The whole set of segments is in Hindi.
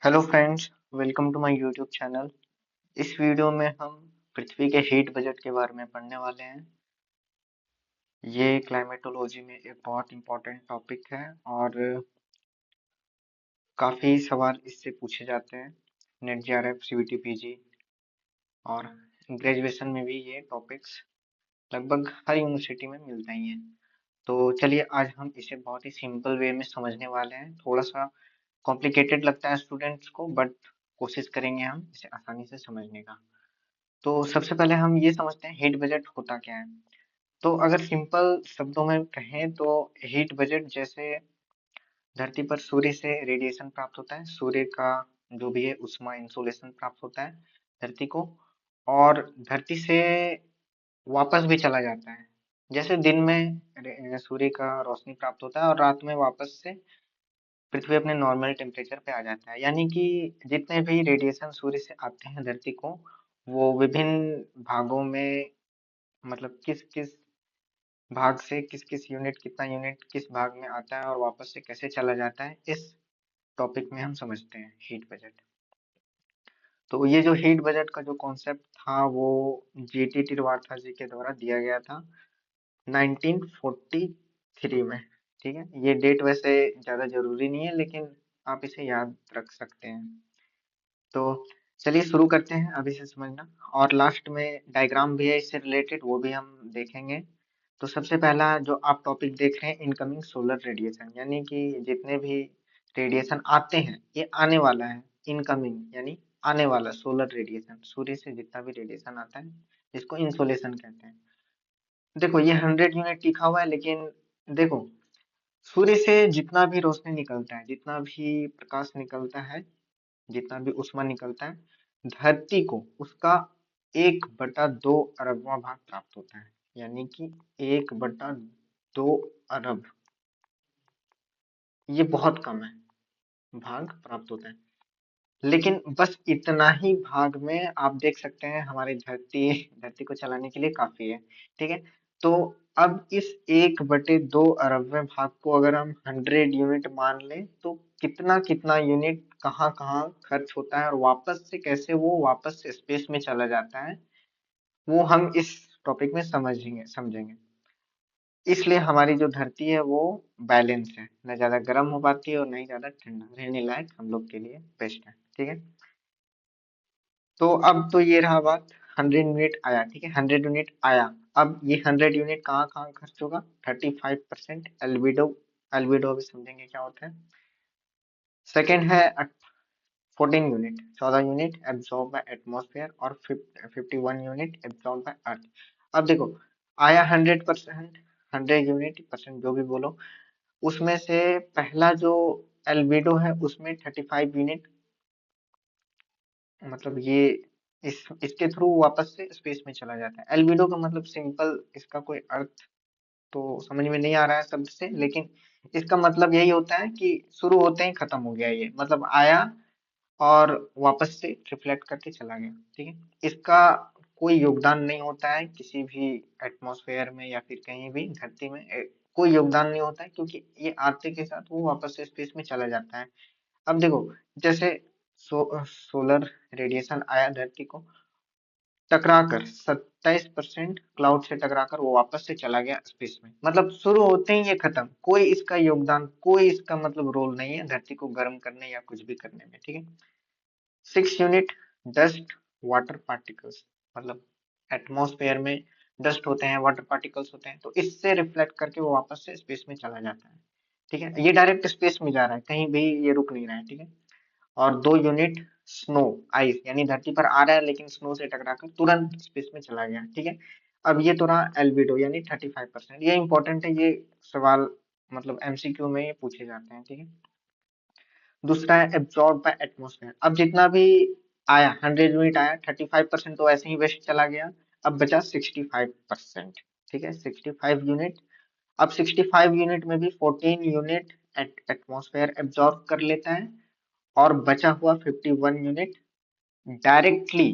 Hello friends, welcome to my YouTube channel. इस वीडियो में हम पृथ्वी के हीट बजट के बारे में पढ़ने वाले हैं। ये क्लाइमेटोलॉजी में एक बहुत इम्पोर्टेंट टॉपिक है और काफ़ी सवाल इससे पूछे जाते हैं। नेट जेआरएफ, सीवीटी, पीजी और ग्रेजुएशन में भी ये टॉपिक्स लगभग हर यूनिवर्सिटी में मिलते ही हैं। तो चलिए आज हम इसे बहुत ही सिंपल वे में समझने वाले हैं। थोड़ा सा कॉम्प्लिकेटेड लगता है स्टूडेंट्स को, बट कोशिश करेंगे हम इसे आसानी से समझने का। तो सबसे पहले हम ये समझते हैं हीट बजट होता क्या है। तो अगर सिंपल शब्दों में कहें तो हीट बजट जैसे धरती पर सूर्य से रेडिएशन प्राप्त होता है, सूर्य का जो भी है उष्मा इंसोलेशन प्राप्त होता है धरती को, और धरती से वापस भी चला जाता है। जैसे दिन में सूर्य का रोशनी प्राप्त होता है और रात में वापस से पृथ्वी अपने नॉर्मल टेम्परेचर पे आ जाता है। यानी कि जितने भी रेडिएशन सूर्य से आते हैं धरती को, वो विभिन्न भागों में, मतलब किस किस भाग से किस किस यूनिट, कितना यूनिट किस भाग में आता है और वापस से कैसे चला जाता है, इस टॉपिक में हम समझते हैं हीट बजट। तो ये जो हीट बजट का जो कॉन्सेप्ट था वो जीटी तिरवाठा जी के द्वारा दिया गया था 1943 में। ठीक है, ये डेट वैसे ज्यादा जरूरी नहीं है, लेकिन आप इसे याद रख सकते हैं। तो चलिए शुरू करते हैं अभी से समझना, और लास्ट में डायग्राम भी है इससे रिलेटेड, वो भी हम देखेंगे। तो सबसे पहला जो आप टॉपिक देख रहे हैं, इनकमिंग सोलर रेडिएशन, यानी कि जितने भी रेडिएशन आते हैं ये आने वाला है। इनकमिंग यानी आने वाला सोलर रेडिएशन, सूर्य से जितना भी रेडिएशन आता है जिसको इंसोलेशन कहते हैं। देखो ये 100 यूनिट लिखा हुआ है, लेकिन देखो सूर्य से जितना भी रोशनी निकलता है, जितना भी प्रकाश निकलता है, जितना भी ऊष्मा निकलता है, धरती को उसका 1/2 अरबवां भाग प्राप्त होता है। यानी कि 1/2 अरब, ये बहुत कम है, भाग प्राप्त होता है। लेकिन बस इतना ही भाग में आप देख सकते हैं हमारी धरती धरती को चलाने के लिए काफी है। ठीक है, तो अब इस 1/2 अरबवें भाग को अगर हम 100 यूनिट मान लें, तो कितना कितना यूनिट कहाँ कहाँ खर्च होता है और वापस से कैसे वो वापस से स्पेस में चला जाता है, वो हम इस टॉपिक में समझेंगे। इसलिए हमारी जो धरती है वो बैलेंस है, न ज्यादा गर्म हो पाती है और न ही ज्यादा ठंडा, रहने लायक हम लोग के लिए बेस्ट है। ठीक है, तो अब तो ये रहा बात, 100 यूनिट आया। ठीक है, 100 यूनिट आया। अब ये 100 यूनिट कहाँ कहाँ खर्च होगा? 35% एल्बिडो, एल्बिडो भी समझेंगे क्या होता है। सेकेंड है 14 unit, 14 unit absorb by atmosphere, और 51 यूनिट एब्जॉर्ब बाय अर्थ। अब देखो आया 100%, 100 यूनिट परसेंट जो भी बोलो, उसमें से पहला जो एल्बिडो है उसमें 35 यूनिट, मतलब ये इसके थ्रू वापस से स्पेस में चला जाता है। एल्बिडो का मतलब सिंपल, इसका कोई अर्थ तो समझ में नहीं आ रहा है शब्द से, लेकिन इसका मतलब यही होता है कि शुरू होते ही खत्म हो गया, ये मतलब आया और वापस से रिफ्लेक्ट करके चला गया। ठीक है, इसका कोई योगदान नहीं होता है किसी भी एटमॉस्फेयर में या फिर कहीं भी धरती में, कोई योगदान नहीं होता है, क्योंकि ये आते के साथ वो वापस से स्पेस में चला जाता है। अब देखो जैसे सोलर रेडिएशन आया धरती को, टकराकर 27% क्लाउड से टकराकर वो वापस से चला गया स्पेस में, मतलब शुरू होते ही ये खत्म, कोई इसका योगदान, कोई इसका मतलब रोल नहीं है धरती को गर्म करने या कुछ भी करने में। ठीक है, 6 यूनिट डस्ट वाटर पार्टिकल्स, मतलब एटमॉस्फेयर में डस्ट होते हैं, वाटर पार्टिकल्स होते हैं, तो इससे रिफ्लेक्ट करके वो वापस से स्पेस में चला जाता है। ठीक है, ये डायरेक्ट स्पेस में जा रहा है, कहीं भी ये रुक नहीं रहा है। ठीक है, और 2 यूनिट स्नो, आइस, यानी धरती पर आ रहा है लेकिन स्नो से टकराकर तुरंत स्पेस में चला गया। ठीक है, अब ये तो रहा एल्बिडो यानी 35%, ये इंपॉर्टेंट है, ये सवाल मतलब एमसीक्यू में ये पूछे जाते हैं। ठीक है, दूसरा है एब्जॉर्ब बाय एटमॉस्फेयर। अब जितना भी आया, 100 यूनिट आया, 35% तो ऐसे ही वेस्ट चला गया, अब बचा 65%। ठीक है, 65 यूनिट। अब 65 यूनिट में भी 14 यूनिट एटमॉस्फेयर एब्जॉर्ब कर लेता है, और बचा हुआ 51 यूनिट डायरेक्टली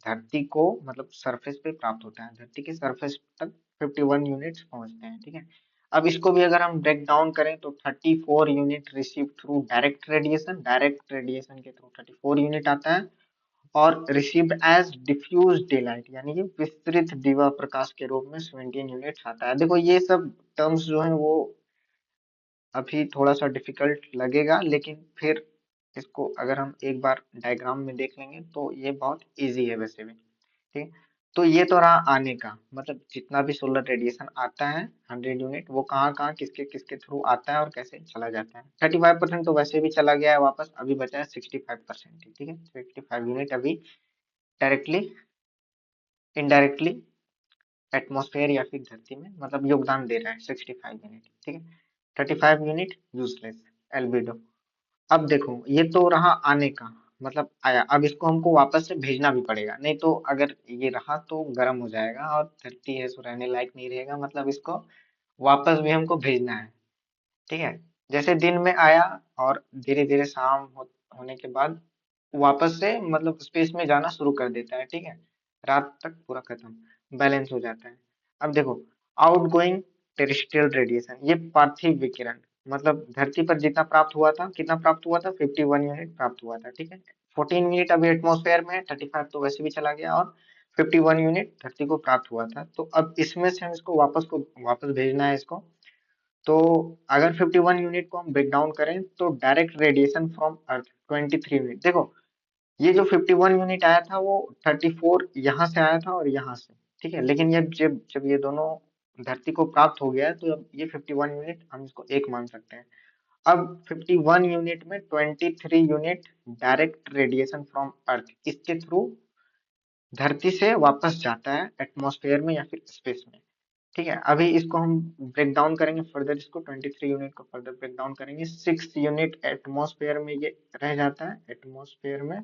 धरती को, मतलब सरफेस पे प्राप्त होता है, धरती के सरफेस तक 51 यूनिट्स पहुंचते हैं। ठीक है, अब इसको भी अगर हम ब्रेक डाउन करें तो 34 unit receive through direct radiation के थ्रू 34 यूनिट आता है, और रिसीव्ड एज डिफ्यूज डेलाइट यानी कि विस्तृत दिवा प्रकाश के रूप में 17 यूनिट आता है। देखो ये सब टर्म्स जो है वो अभी थोड़ा सा डिफिकल्ट लगेगा, लेकिन फिर इसको अगर हम एक बार डायग्राम में देख लेंगे तो ये बहुत इजी है वैसे भी। ठीक, तो ये तो रहा आने का, मतलब जितना भी सोलर रेडिएशन आता है 100 यूनिट, वो कहाँ कहाँ किसके किसके थ्रू आता है और कैसे चला जाता है। 35% तो वैसे भी चला गया है वापस, अभी बचा है 65%। ठीक है, 65 यूनिट अभी डायरेक्टली इनडायरेक्टली एटमॉस्फेयर या फिर धरती में मतलब योगदान दे रहा है 65 यूनिट। ठीक है, 35 यूनिट यूजलेस एल्बिडो। अब देखो ये तो रहा आने का, मतलब आया, अब इसको हमको वापस से भेजना भी पड़ेगा, नहीं तो अगर ये रहा तो गर्म हो जाएगा और धरती है सो रहने लायक नहीं रहेगा, मतलब इसको वापस भी हमको भेजना है। ठीक है, जैसे दिन में आया और धीरे धीरे शाम होने के बाद वापस से मतलब स्पेस में जाना शुरू कर देता है। ठीक है, रात तक पूरा खत्म, बैलेंस हो जाता है। अब देखो आउटगोइंग टेरेस्ट्रियल रेडिएशन, ये पार्थिव विकिरण, मतलब धरती पर जितना प्राप्त हुआ था, कितना प्राप्त हुआ था, 51 यूनिट प्राप्त हुआ था। ठीक है, 14 यूनिट अभी एटमॉस्फेयर में है, 35 तो वैसे भी चला गया, और 51 यूनिट धरती को प्राप्त हुआ था। तो अब इसमें से हम इसको वापस भेजना है इसको। तो अगर 51 यूनिट को हम ब्रेक डाउन करें तो direct radiation from earth 23 unit. देखो ये जो 51 यूनिट आया था वो 34 यहाँ से आया था और यहाँ से। ठीक है, लेकिन ये जब जब ये दोनों धरती को प्राप्त हो गया है तो अब ये 51 यूनिट हम इसको एक मान सकते हैं। अब 51 यूनिट में 23 यूनिट डायरेक्ट रेडिएशन फ्रॉम अर्थ इसके थ्रू धरती से वापस जाता है एटमॉस्फेयर में या फिर स्पेस में। ठीक है, अभी इसको हम ब्रेक डाउन करेंगे फर्दर, इसको 23 यूनिट को फर्दर ब्रेक डाउन करेंगे, 6 यूनिट एटमॉस्फेयर में ये रह जाता है एटमॉस्फेयर में,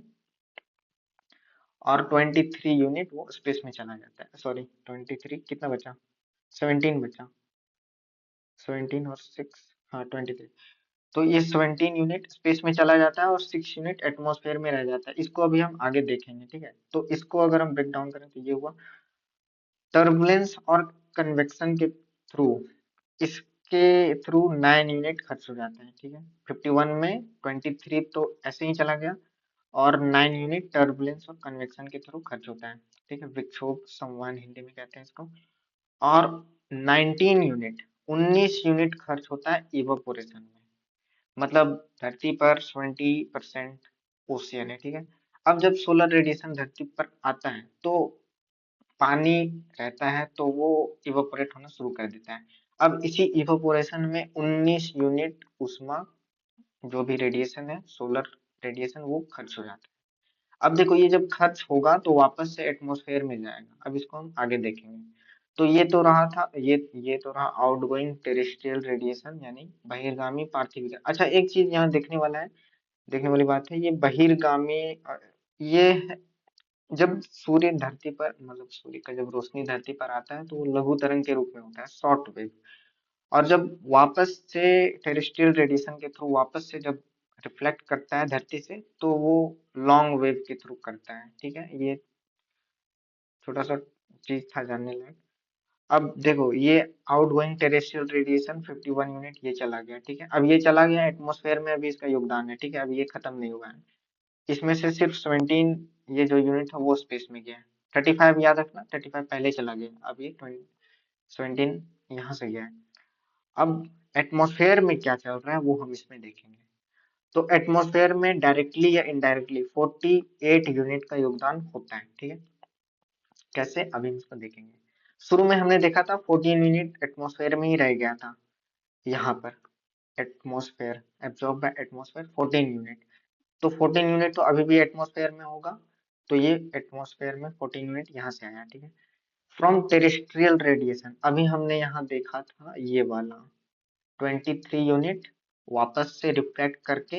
और 23 यूनिट वो स्पेस में चला जाता है। सॉरी 23 कितना बचा, 17 बचा, 17 और 6, हाँ 23। तो ये 17 यूनिट स्पेस में चला जाता है और 6 यूनिट एटमॉस्फेयर में रह जाता है। इसको अभी हम आगे देखेंगे। ठीक है, तो इसको अगर हम ब्रेक डाउन करें तो ये हुआ टर्बुलेंस और कन्वेक्शन के थ्रू, इसके थ्रू 9 यूनिट खर्च हो जाते हैं। ठीक है, 51 में 23 तो ऐसे ही चला गया, और 9 यूनिट टर्बुलेंस और कन्वेक्शन के थ्रू खर्च होता है। ठीक है, विक्षोभ संवहन हिंदी में कहते हैं इसको। और 19 यूनिट 19 यूनिट खर्च होता है इवोपोरेशन में, मतलब धरती पर 20% ओशियन है। ठीक है, अब जब सोलर रेडिएशन धरती पर आता है तो पानी रहता है तो वो इवोपोरेट होना शुरू कर देता है। अब इसी इवोपोरेशन में 19 यूनिट उष्मा, जो भी रेडिएशन है सोलर रेडिएशन, वो खर्च हो जाता है। अब देखो ये जब खर्च होगा तो वापस से एटमॉस्फेयर में जाएगा, अब इसको हम आगे देखेंगे। तो ये तो रहा था, ये तो रहा आउटगोइंग टेरेस्ट्रियल रेडिएशन यानी बहिर्गामी पार्थिव विकिरण। अच्छा एक चीज यहाँ देखने वाला है, देखने वाली बात है, ये बहिर्गामी ये जब सूर्य धरती पर मतलब सूर्य का जब रोशनी धरती पर आता है तो वो लघु तरंग के रूप में होता है, शॉर्ट वेव। और जब वापस से टेरेस्ट्रियल रेडिएशन के थ्रू वापस से जब रिफ्लेक्ट करता है धरती से तो वो लॉन्ग वेव के थ्रू करता है। ठीक है, ये छोटा सा चीज था जानने लायक। अब देखो ये आउटगोइंग टेरेस्ट्रियल रेडिएशन 51 यूनिट ये चला गया। ठीक है, अब ये चला गया एटमॉस्फेयर में, अभी इसका योगदान है। ठीक है, अब ये खत्म नहीं हुआ है, इसमें से सिर्फ 17 ये जो यूनिट है वो स्पेस में गया है। 35 याद रखना, 35 पहले चला गया, अब ये 17 यहाँ से गया है। अब एटमॉस्फेयर में क्या चल रहा है वो हम इसमें देखेंगे। तो एटमॉस्फेयर में डायरेक्टली या इनडायरेक्टली 48 यूनिट का योगदान होता है। ठीक है, कैसे अभी हम इसको देखेंगे। शुरू में हमने देखा था 14 यूनिट एटमॉस्फेयर में ही रह गया था, यहाँ पर atmosphere absorb by atmosphere 14 unit, तो 14 यूनिट तो अभी भी एटमॉस्फेयर में होगा, तो ये एटमॉस्फेयर में 14 यूनिट यहाँ से आया। ठीक है, फ्रॉम टेरेस्ट्रियल रेडिएशन अभी हमने यहाँ देखा था ये वाला 23 यूनिट वापस से रिफ्लेक्ट करके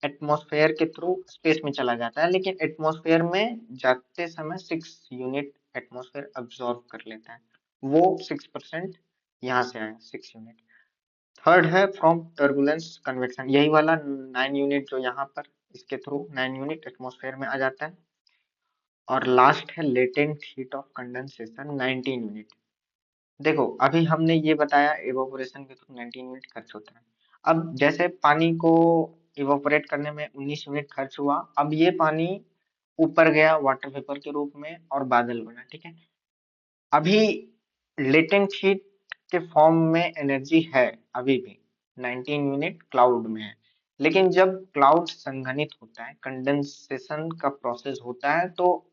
एटमॉस्फेयर के थ्रू स्पेस में चला जाता है, लेकिन एटमॉस्फेयर में जाते समय 6 यूनिट एटमॉस्फेयर अब्सॉर्ब कर लेता है, वो 6% यहाँ से आया 6 यूनिट। थर्ड है फ्रॉम टर्बुलेंस कन्वेक्शन, यही वाला 9 यूनिट जो यहाँ पर इसके थ्रू 9 यूनिट एटमॉस्फेयर में आ जाता है। और लास्ट है latent heat of condensation 19 unit, देखो अभी हमने ये बताया इवोपोरेशन के थ्रू 19 यूनिट खर्च होता है। अब जैसे पानी को इवोपोरेट करने में 19 यूनिट खर्च हुआ, अब ये पानी ऊपर गया वाटर वेपर के रूप में और बादल बना, ठीक है। अभी लेटेंट हीट के फॉर्म में एनर्जी है अभी भी, 19 यूनिट क्लाउड में है। लेकिन जब क्लाउड संघनित होता है, कंडेंसेशन का प्रोसेस होता है, तो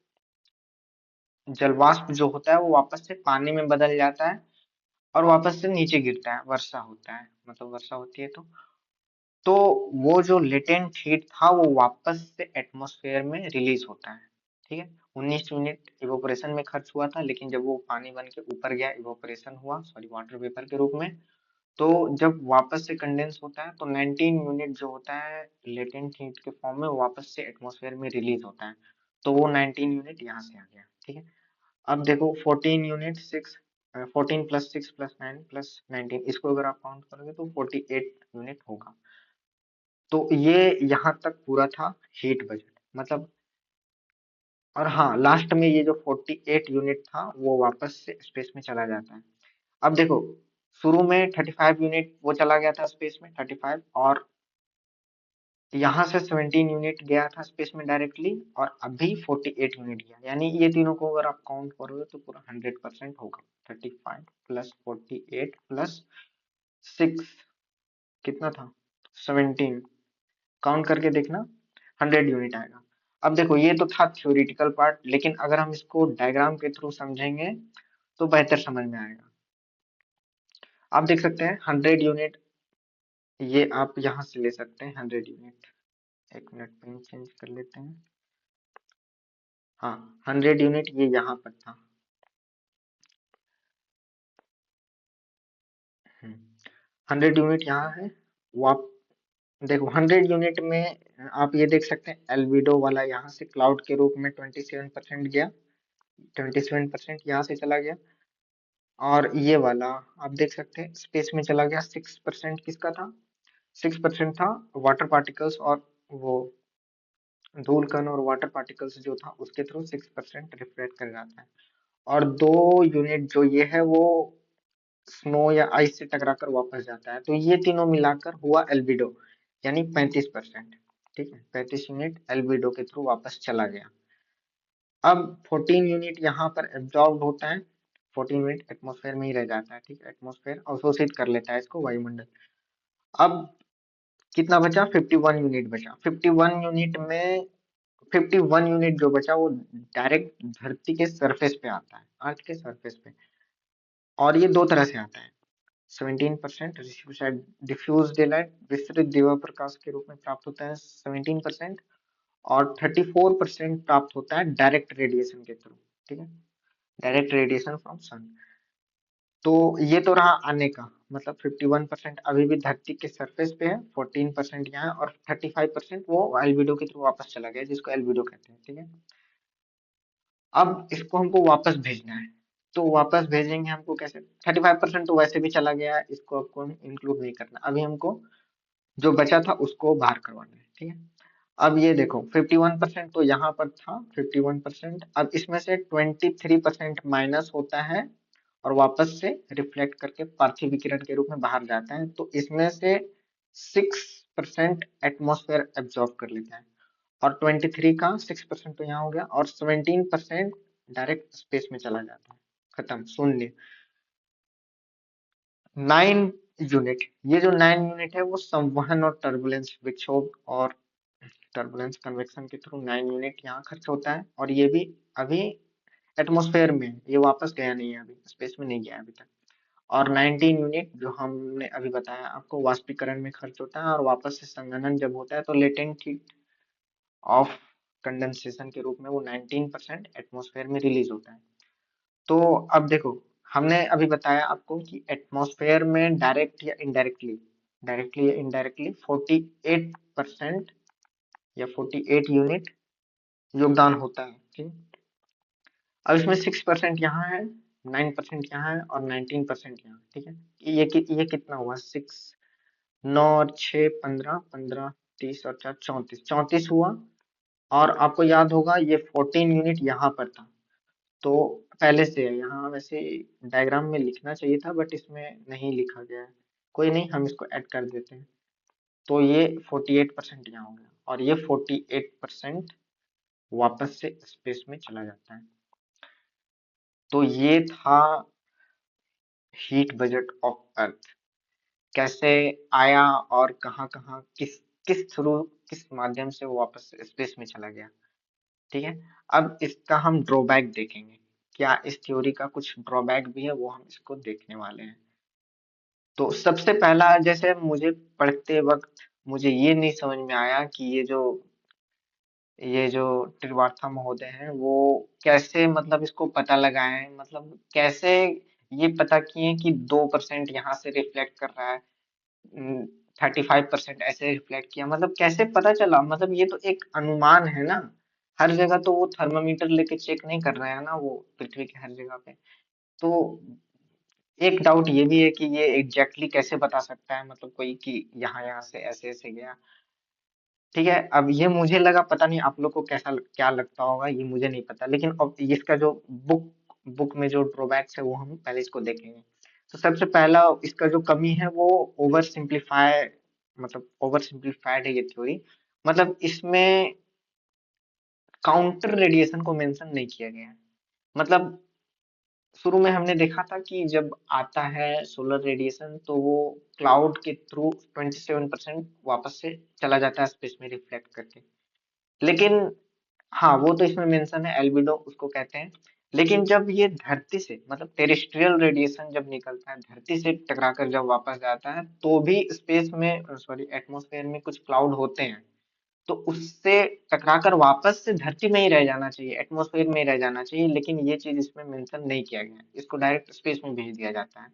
जलवाष्प जो होता है वो वापस से पानी में बदल जाता है और वापस से नीचे गिरता है, वर्षा होता है, मतलब वर्षा होती है तो वो जो लेटेंट हीट था वो वापस से एटमॉस्फेयर में रिलीज होता है, ठीक है। 19 यूनिट इवोपोरेशन में खर्च हुआ था, लेकिन जब वो पानी बन के ऊपर गया, इवोपोरेशन हुआ, सॉरी वाटर वेपर के रूप में, तो जब वापस से कंडेंस होता है तो 19 यूनिट जो होता है लेटेंट हीट के फॉर्म में वो वापस से एटमॉस्फेयर में रिलीज होता है। तो वो 19 यूनिट यहाँ से आ गया, ठीक है। अब देखो 14 यूनिट 6, 14 प्लस 6 प्लस 9 प्लस 19, इसको अगर आप काउंट करोगे तो 48 यूनिट होगा। तो ये यहाँ तक पूरा था हीट बजट, मतलब। और हाँ, लास्ट में ये जो 48 यूनिट था वो वापस से स्पेस में चला जाता है। अब देखो, शुरू में 35 यूनिट वो चला गया था स्पेस में, 35, और यहाँ से 17 यूनिट गया था स्पेस में डायरेक्टली, और अभी 48 यूनिट गया, यानी ये तीनों को अगर आप काउंट करोगे तो पूरा 100% होगा। 35 प्लस 48 प्लस 6 कितना था, 17, काउंट करके देखना, 100 यूनिट आएगा। अब देखो ये तो था थ्योरेटिकल पार्ट, लेकिन अगर हम इसको डायग्राम के थ्रू समझेंगे तो बेहतर समझ में आएगा। आप देख सकते हैं 100 यूनिट, ये आप यहाँ से ले सकते हैं 100 यूनिट। एक मिनट, पेन चेंज कर लेते हैं। हाँ, 100 यूनिट ये यहाँ पर था। 100 यूनिट यहाँ है। वो आप देखो 100 यूनिट में आप ये देख सकते हैं एल्बिडो वाला यहाँ से क्लाउड के रूप में 27% गया, 27% यहाँ से चला गया। और ये वाला आप देख सकते हैं स्पेस में चला गया, 6% किसका था, 6% था वाटर पार्टिकल्स, और वो धूल कण और वाटर पार्टिकल्स जो था उसके थ्रू 6% रिफ्लेक्ट कर जाता है। और 2 यूनिट जो ये है वो स्नो या आइस से टकरा कर वापस जाता है, तो ये तीनों मिलाकर हुआ एल्बिडो, यानी 35%, ठीक है। 35 यूनिट एल्बिडो के थ्रू वापस चला गया। अब 14 यूनिट यहाँ पर एब्जॉर्ब होता है, 14 यूनिट एटमॉस्फेयर में ही रह जाता है, ठीक है। एटमॉस्फेयर अवशोषित कर लेता है इसको, वायुमंडल। अब कितना बचा, 51 यूनिट बचा। 51 यूनिट में 51 यूनिट जो बचा वो डायरेक्ट धरती के सरफेस पे आता है, अर्थ के सरफेस पे। और ये दो तरह से आता है, 17% डिफ्यूज डेलाइट, विस्तृत दिवा प्रकाश के रूप में प्राप्त होता है 17%, और 34% प्राप्त होता है डायरेक्ट रेडिएशन के थ्रू, ठीक है, डायरेक्ट रेडिएशन फ्रॉम सन। तो ये तो रहा आने का, मतलब 51% अभी भी धरती के सरफेस पे है, 14% यहाँ है, और 35% वो एल्बिडो के थ्रू वापस चला गया, जिसको एल्बिडो कहते हैं, ठीक है। अब इसको हमको वापस भेजना है, तो वापस भेजेंगे हमको कैसे, 35% तो वैसे भी चला गया है, इसको आपको इंक्लूड नहीं करना, अभी हमको जो बचा था उसको बाहर करवाना है, ठीक है। अब ये देखो 51% तो यहाँ पर था, 51%, अब इसमें से 23% माइनस होता है और वापस से रिफ्लेक्ट करके पार्थिव विकिरण के रूप में बाहर जाता है, तो इसमें से 6% एटमॉस्फेयर एब्जॉर्ब कर लेता है, और 23 का 6% तो यहाँ हो गया, और 17% डायरेक्ट स्पेस में चला जाता है, खत्म, शून्य। 9 यूनिट, ये जो 9 यूनिट है वो संवहन और टर्बुलेंस, विक्षोभ और टर्बुलेंस कन्वेक्शन के थ्रू 9 यूनिट यहाँ खर्च होता है, और ये भी अभी एटमॉस्फेयर में है, ये वापस गया नहीं है, अभी स्पेस में नहीं गया अभी तक। और 19 यूनिट जो हमने अभी बताया आपको वाष्पीकरण में खर्च होता है, और वापस से संघनन जब होता है तो लेटेंट हीट ऑफ कंडेंसेशन के रूप में वो 19% एटमॉस्फेयर में रिलीज होता है। तो अब देखो, हमने अभी बताया आपको कि एटमॉस्फेयर में डायरेक्ट या इनडायरेक्टली, डायरेक्टली या इनडायरेक्टली 48% या 48 यूनिट योगदान होता है, ठीक है। अब इसमें 6% यहाँ है, 9% यहाँ है, और 19% यहाँ, ठीक है। ये कितना हुआ, 6, 9 और 6, 15, 15, 30 और 4, 34, 34 हुआ। और आपको याद होगा ये 14 यूनिट यहाँ पर था, तो पहले से है यहाँ, वैसे डायग्राम में लिखना चाहिए था बट इसमें नहीं लिखा गया है। कोई नहीं, हम इसको ऐड कर देते हैं। तो ये 48% यहाँ हो गया, और ये 48% वापस से स्पेस में चला जाता है। तो ये था हीट बजट ऑफ अर्थ, कैसे आया और कहाँ कहाँ किस थ्रू, किस माध्यम से वो वापस स्पेस में चला गया। ठीक है, अब इसका हम ड्रॉबैक देखेंगे। क्या इस थ्योरी का कुछ ड्रॉबैक भी है, वो हम इसको देखने वाले हैं। तो सबसे पहला, जैसे मुझे पढ़ते वक्त मुझे ये नहीं समझ में आया कि ये जो त्रिवार्था महोदय हैं वो कैसे मतलब इसको पता लगाए, मतलब कैसे ये पता किए कि 2% यहाँ से रिफ्लेक्ट कर रहा है, 35% ऐसे रिफ्लेक्ट किया, मतलब कैसे पता चला, मतलब ये तो एक अनुमान है ना। हर जगह तो वो थर्मामीटर लेके चेक नहीं कर रहे हैं ना वो, पृथ्वी के हर जगह पे। तो एक डाउट ये भी है कि ये एग्जैक्टली कैसे बता सकता है, मतलब कोई कि यहाँ यहाँ से ऐसे ऐसे गया। ठीक है, अब ये मुझे लगा, पता नहीं आप लोग को क्या लगता होगा, ये मुझे नहीं पता, लेकिन अब इसका जो बुक बुक में जो ड्रॉबैक्स है वो हम पहले इसको देखेंगे। तो सबसे पहला इसका जो कमी है वो ओवर सिंप्लीफाई, मतलब ओवर सिंप्लीफाइड है ये थ्योरी। मतलब इसमें काउंटर रेडिएशन को मेंशन नहीं किया गया है। मतलब शुरू में हमने देखा था कि जब आता है सोलर रेडिएशन तो वो क्लाउड के थ्रू 27% वापस से चला जाता है स्पेस में रिफ्लेक्ट करके। लेकिन हाँ, वो तो इसमें मेंशन है, एल्बिडो उसको कहते हैं। लेकिन जब ये धरती से, मतलब टेरेस्ट्रियल रेडिएशन जब निकलता है धरती से टकराकर जब वापस जाता है, तो भी स्पेस में, सॉरी, एटमॉस्फेयर में कुछ क्लाउड होते हैं। तो उससे टकराकर वापस से धरती में ही रह जाना चाहिए, एटमॉस्फेयर में ही रह जाना चाहिए, लेकिन ये चीज इसमें मेंशन नहीं किया गया है, इसको डायरेक्ट स्पेस में भेज दिया जाता है।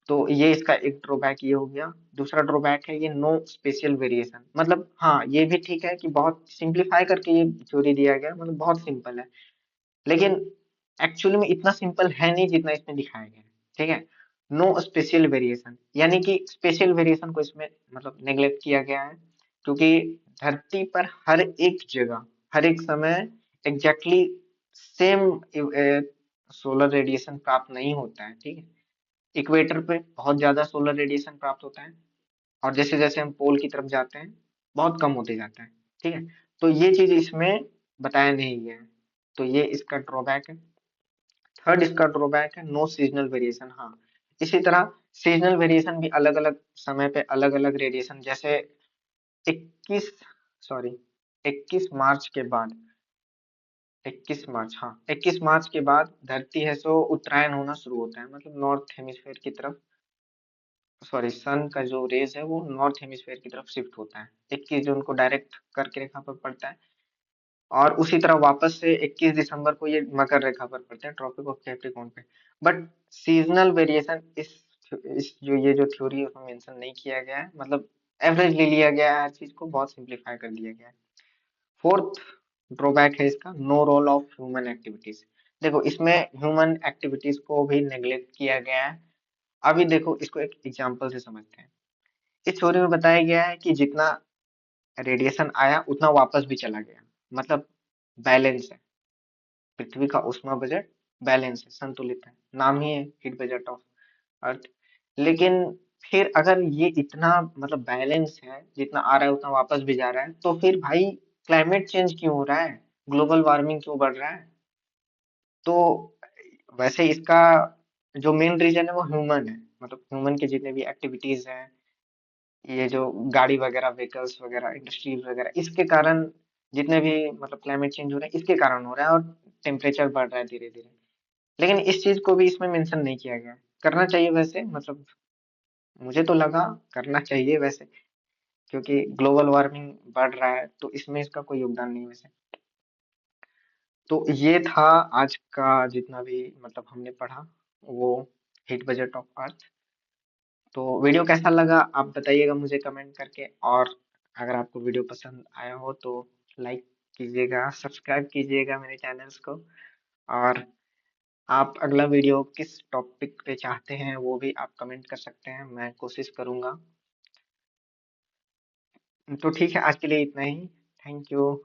तो ये इसका एक ड्रॉबैक ये हो गया। दूसरा ड्रॉबैक है ये नो स्पेशियल वेरिएशन, मतलब हाँ ये भी ठीक है कि बहुत सिंप्लीफाई करके ये थ्योरी दिया गया, मतलब बहुत सिंपल है, लेकिन एक्चुअली में इतना सिंपल है नहीं जितना इसमें दिखाया गया है। ठीक है, नो स्पेशियल वेरिएशन, यानी कि स्पेशल वेरिएशन को इसमें मतलब नेग्लेक्ट किया गया है, क्योंकि धरती पर हर एक जगह, हर एक समय एग्जैक्टली सेम सोलर रेडिएशन प्राप्त नहीं होता है। ठीक है, इक्वेटर पे बहुत ज्यादा सोलर रेडिएशन प्राप्त होता है, और जैसे जैसे हम पोल की तरफ जाते हैं बहुत कम होते जाता है। ठीक है, तो ये चीज इसमें बताया नहीं गया है, तो ये इसका ड्रॉबैक है। थर्ड इसका ड्रॉबैक है नो सीजनल वेरिएशन। हाँ, इसी तरह सीजनल वेरिएशन भी अलग अलग समय पे अलग अलग रेडिएशन, जैसे 21, सॉरी, 21 मार्च के बाद, 21 मार्च, हाँ 21 मार्च के बाद धरती है सो उत्तरायण होना शुरू होता है, मतलब नॉर्थ हेमिस्फेयर की तरफ, सॉरी सन का जो रेज है वो नॉर्थ हेमिस्फेयर की तरफ शिफ्ट होता है। 21 जून को डायरेक्ट कर्क रेखा पर पड़ता है, और उसी तरह वापस से 21 दिसंबर को ये मकर रेखा पर पड़ते हैं, ट्रॉपिक ऑफ कैप्रिकॉर्न पे। बट सीजनल वेरिएशन इस जो ये जो थ्योरी है उसमें मेंशन नहीं किया गया है, मतलब एवरेज ले लिया गया है, हर चीज को बहुत सिंप्लीफाई कर दिया गया है। फोर्थ ड्रॉबैक है इसका no role of human activities. देखो इसमें ह्यूमन एक्टिविटीज को भी नेग्लेक्ट किया गया है। अभी देखो इसको एक एग्जांपल से समझते हैं। इस थ्योरी में बताया गया है कि जितना रेडिएशन आया उतना वापस भी चला गया, मतलब बैलेंस है, पृथ्वी का ऊष्मा बजट बैलेंस है, संतुलित है, नाम ही है हीट बजट ऑफ अर्थ। लेकिन फिर अगर ये इतना मतलब बैलेंस है, जितना आ रहा है उतना वापस भी जा रहा है, तो फिर भाई क्लाइमेट चेंज क्यों हो रहा है, ग्लोबल वार्मिंग क्यों बढ़ रहा है। तो वैसे इसका जो मेन रीजन है वो ह्यूमन है, मतलब ह्यूमन के जितने भी एक्टिविटीज हैं, ये जो गाड़ी वगैरह, व्हीकल्स वगैरह, इंडस्ट्रीज वगैरह, इसके कारण जितने भी मतलब क्लाइमेट चेंज हो रहा है इसके कारण हो रहा है, और टेम्परेचर बढ़ रहा है धीरे धीरे। लेकिन इस चीज को भी इसमें मेंशन नहीं किया गया है। करना चाहिए वैसे, मतलब मुझे तो लगा करना चाहिए वैसे, क्योंकि ग्लोबल वार्मिंग बढ़ रहा है तो इसमें इसका कोई योगदान नहीं है वैसे। तो ये था आज का जितना भी मतलब हमने पढ़ा, वो हिट बजट ऑफ अर्थ। तो वीडियो कैसा लगा आप बताइएगा मुझे कमेंट करके, और अगर आपको वीडियो पसंद आया हो तो लाइक कीजिएगा, सब्सक्राइब कीजिएगा मेरे चैनल्स को, और आप अगला वीडियो किस टॉपिक पे चाहते हैं वो भी आप कमेंट कर सकते हैं, मैं कोशिश करूंगा। तो ठीक है, आज के लिए इतना ही। Thank you.